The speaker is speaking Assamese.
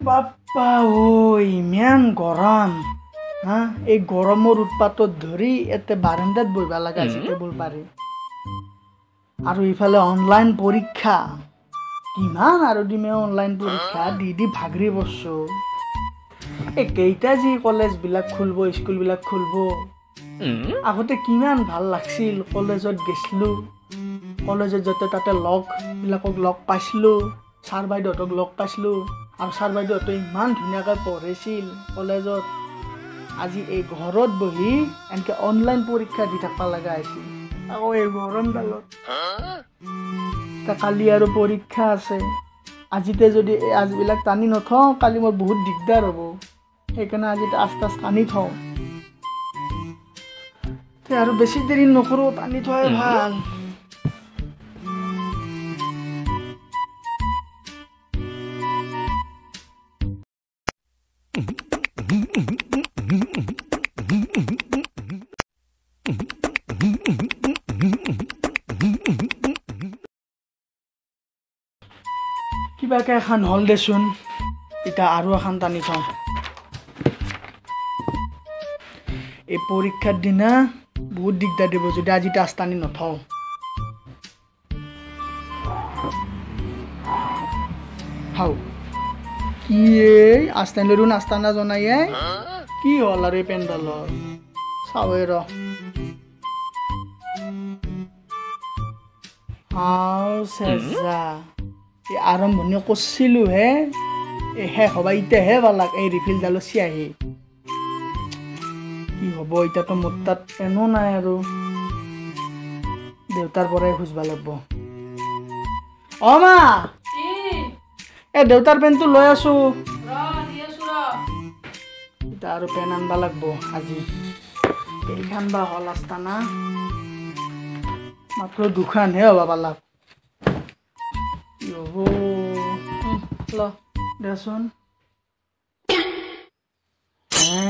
বাপ্পা ঐ ইমান গৰম হা এই গৰমৰ উৎপাতত ধৰি এতে বাৰান্দাত বহিব লগা হৈছে টেবুল পাৰি আৰু ইফালে অনলাইন পৰীক্ষা কিমান আৰু দিমে অনলাইন পৰীক্ষা দি ভাগৰি বসছো এই কেইটা যি কলেজবিলাক খুলব স্কুলবিলাক খুলব আগতে কিমান ভাল লাগছিল কলেজত গেছলো কলেজত যতে তাতে লগবিলাকক লগ পাইছিলোঁ ছাৰ বাইদেউহঁতক লগ পাইছিলোঁ আৰু ছাৰ বাইদেউহঁতে ইমান ধুনীয়াকৈ পঢ়াইছিল কলেজত আজি এই ঘৰত বহি এনেকৈ অনলাইন পৰীক্ষা দি থাকিব লগা হৈছিল আকৌ এই গৰমডালত কালি আৰু পৰীক্ষা আছে আজিতে যদি এই আজবিলাক টানি নথওঁ কালি মোৰ বহুত দিগদাৰ হ'ব সেইকাৰণে আজি আস্তে টানি থওঁ আৰু বেছি দেৰি নকৰোঁ টানি থোৱাই ভাল কিবাকে এখন হল দেচোন এতিয়া আৰু এখন টানি থওঁ এই পৰীক্ষাৰ দিনা বহুত দিগদাৰ দিব যদি আজি টাচ টানি নথওঁ হাও কি এই আস্তানলৈও নাস্তানা জনাই কি হ'ল আৰু এই পেণ্ডালৰ চাওঁৱে ৰ চেজা এই আৰম্ভণি কৰিছিলোঁ হে এই শেষ হ'বা এতিয়াহে পালাক এই ৰিফিলডালো চিয়াহি কি হ'ব এতিয়াতো মোৰ তাত পেনো নাই আৰু দেউতাৰ পৰাই খুজিব লাগিব অ মা এই দেউতাৰ পেনটো লৈ আছো এতিয়া আৰু পেন আনবা লাগিব আজি কেইখান বা হ'ল আস্তানা মাত্ৰ দুখানহে হ'ব পালাক কি হ'ব ল দেচোন হে